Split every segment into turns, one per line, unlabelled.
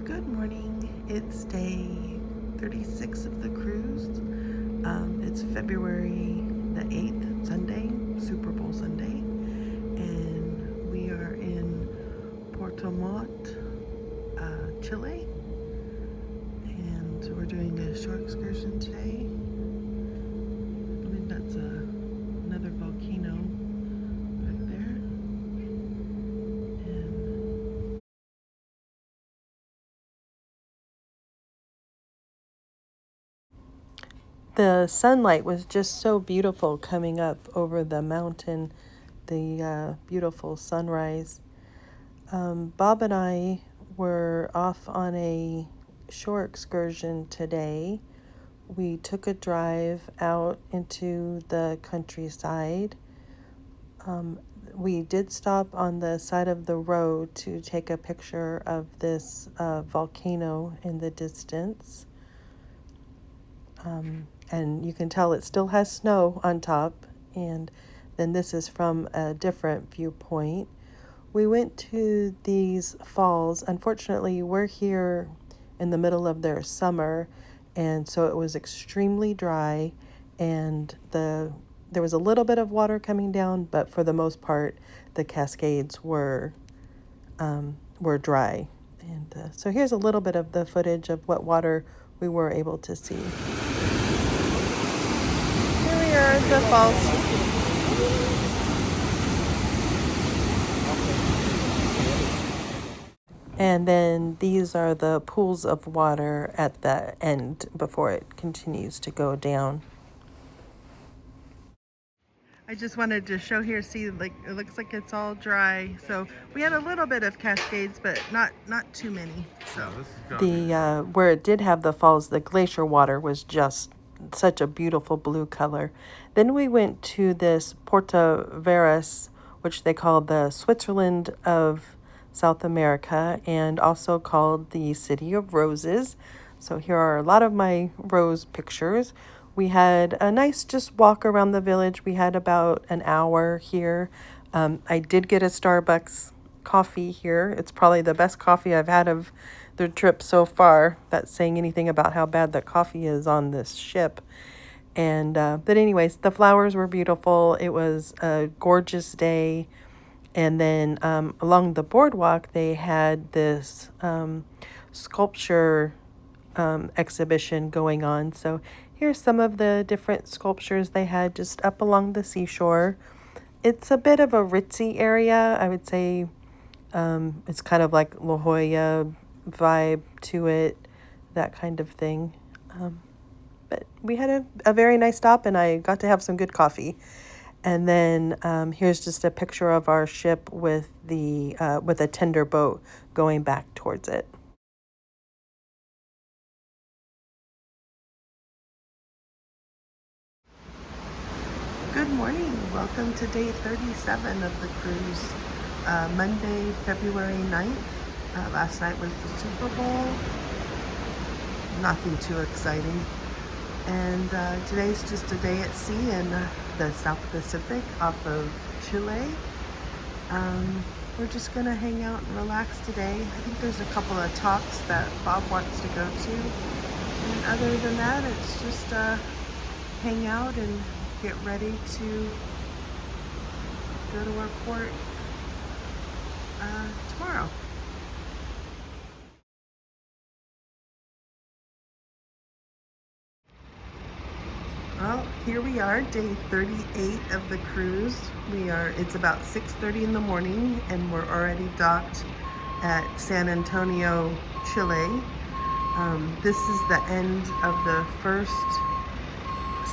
Good morning. It's day 36 of the cruise. It's February the 8th, Sunday, Super Bowl Sunday. And we are in Puerto Montt, Chile. And we're doing a short excursion today. I think that's another volcano back there. And the sunlight was just so beautiful coming up over the mountain, the beautiful sunrise. Bob and I were off on a shore excursion today. We took a drive out into the countryside. We did stop on the side of the road to take a picture of this volcano in the distance. And you can tell it still has snow on top. And then this is from a different viewpoint. We went to these falls. Unfortunately, we're here in the middle of their summer, and so it was extremely dry, and there was a little bit of water coming down, but for the most part, the cascades were dry. And so here's a little bit of the footage of what water we were able to see. Here we are at the falls. And then these are the pools of water at the end before it continues to go down. I just wanted to show here, see, like it looks like it's all dry. So we had a little bit of cascades, but not too many. So the where it did have the falls, the glacier water was just such a beautiful blue color. Then we went to this Porto Veras, which they call the Switzerland of South America, and also called the City of Roses. So here are a lot of my rose pictures. We had a nice just walk around the village. We had about an hour here. I did get a Starbucks coffee here. It's probably the best coffee I've had of the trip so far. That's saying anything about how bad the coffee is on this ship. And but anyways, the flowers were beautiful. It was a gorgeous day. And then along the boardwalk, they had this sculpture exhibition going on. So here's some of the different sculptures they had just up along the seashore. It's a bit of a ritzy area. I would say it's kind of like La Jolla vibe to it, that kind of thing. But we had a very nice stop, and I got to have some good coffee. And then here's just a picture of our ship with a tender boat going back towards it. Good morning. Welcome to day 37 of the cruise. Monday, February 9th. Last night was the Super Bowl. Nothing too exciting. And today's just a day at sea in the South Pacific off of Chile. We're just gonna hang out and relax today. I think there's a couple of talks that Bob wants to go to. And other than that, it's just hang out and get ready to go to our port tomorrow. Well, here we are, day 38 of the cruise. It's about 6:30 in the morning, and we're already docked at San Antonio, Chile. This is the end of the first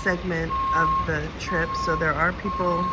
segment of the trip, so there are people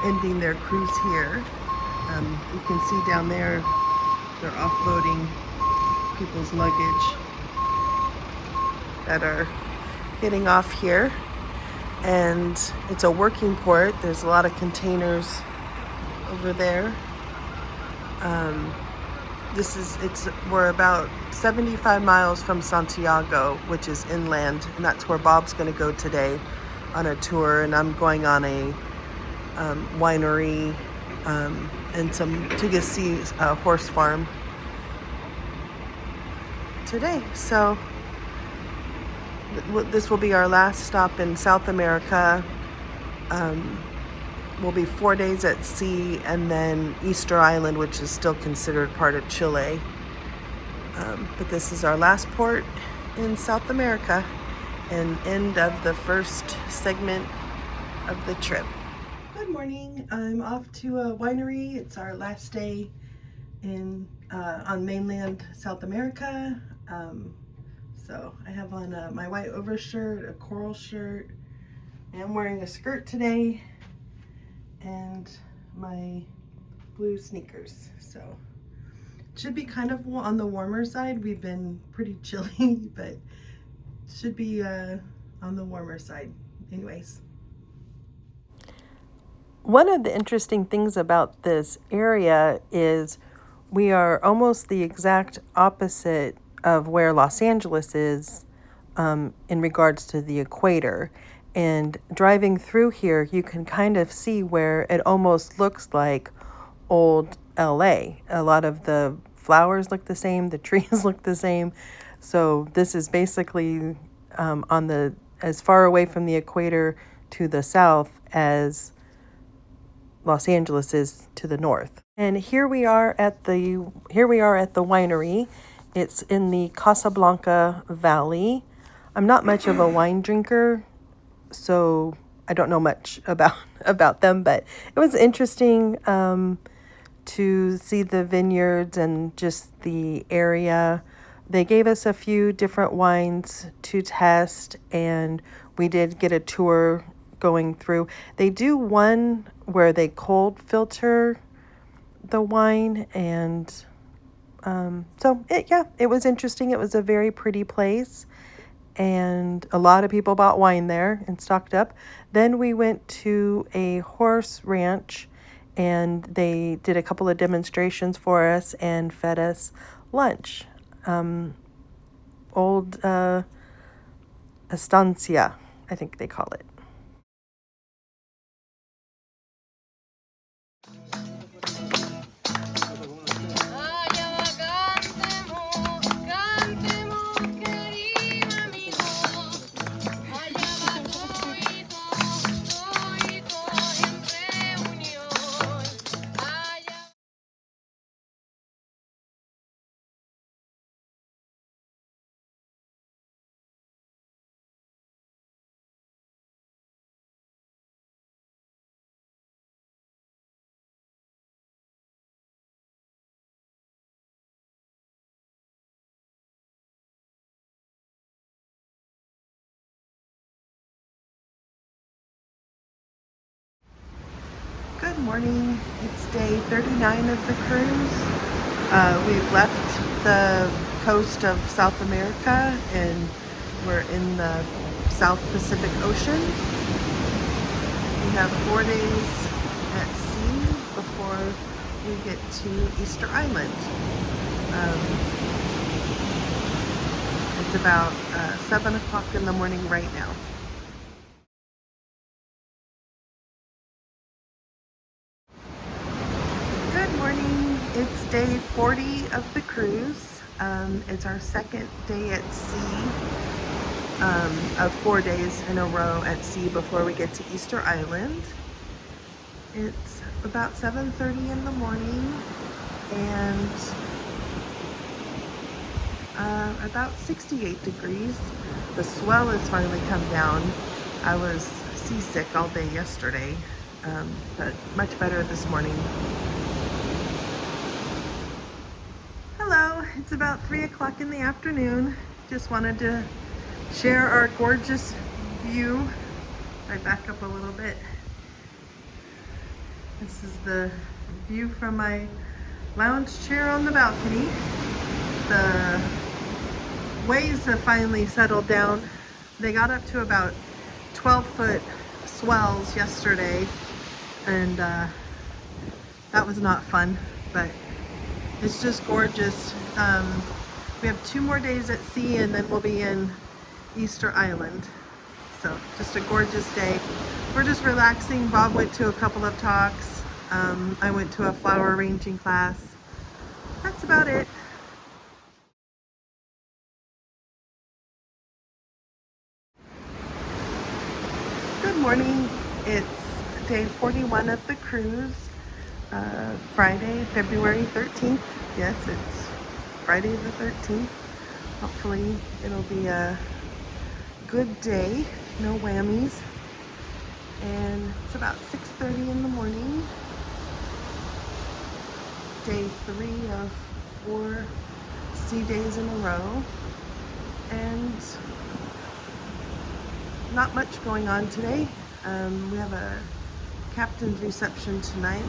ending their cruise here. You can see down there, they're offloading people's luggage that are getting off here, and it's a working port. There's a lot of containers over there. We're about 75 miles from Santiago, which is inland, and that's where Bob's going to go today on a tour, and I'm going on a winery and to see a horse farm. today. So this will be our last stop in South America. We'll be 4 days at sea, and then Easter Island, which is still considered part of Chile. But this is our last port in South America and end of the first segment of the trip. Good morning. I'm off to a winery. It's our last day in on mainland South America. So I have on my white overshirt, a coral shirt, and I'm wearing a skirt today, and my blue sneakers. So it should be kind of on the warmer side. We've been pretty chilly, but should be on the warmer side anyways. One of the interesting things about this area is we are almost the exact opposite of where Los Angeles is in regards to the equator. And driving through here, you can kind of see where it almost looks like old LA. A lot of the flowers look the same, the trees look the same. So this is basically as far away from the equator to the south as Los Angeles is to the north. And here we are at the winery. It's in the Casablanca Valley. I'm not much of a wine drinker, so I don't know much about them, but it was interesting to see the vineyards and just the area. They gave us a few different wines to test, and we did get a tour going through. They do one where they cold filter the wine, and it was interesting. It was a very pretty place, and a lot of people bought wine there and stocked up. Then we went to a horse ranch, and they did a couple of demonstrations for us and fed us lunch. Old estancia, I think they call it. Good morning. It's day 39 of the cruise. We've left the coast of South America and we're in the South Pacific Ocean. We have 4 days at sea before we get to Easter Island. It's about 7 o'clock in the morning right now. It's day 40 of the cruise. It's our second day at sea of 4 days in a row at sea before we get to Easter Island. It's about 7:30 in the morning and about 68 degrees. The swell has finally come down. I was seasick all day yesterday, but much better this morning. Hello, it's about 3 o'clock in the afternoon. Just wanted to share our gorgeous view. I back up a little bit. This is the view from my lounge chair on the balcony. The waves have finally settled down. They got up to about 12-foot swells yesterday, and that was not fun, but it's just gorgeous. We have 2 more days at sea and then we'll be in Easter Island. So just a gorgeous day. We're just relaxing. Bob went to a couple of talks. I went to a flower arranging class. That's about it. morning. It's day 41 of the cruise. Friday, February 13th. Yes, it's Friday the 13th. Hopefully it'll be a good day, no whammies. And it's about 6:30 in the morning. Day 3 of 4 sea days in a row. And not much going on today. We have a captain's reception tonight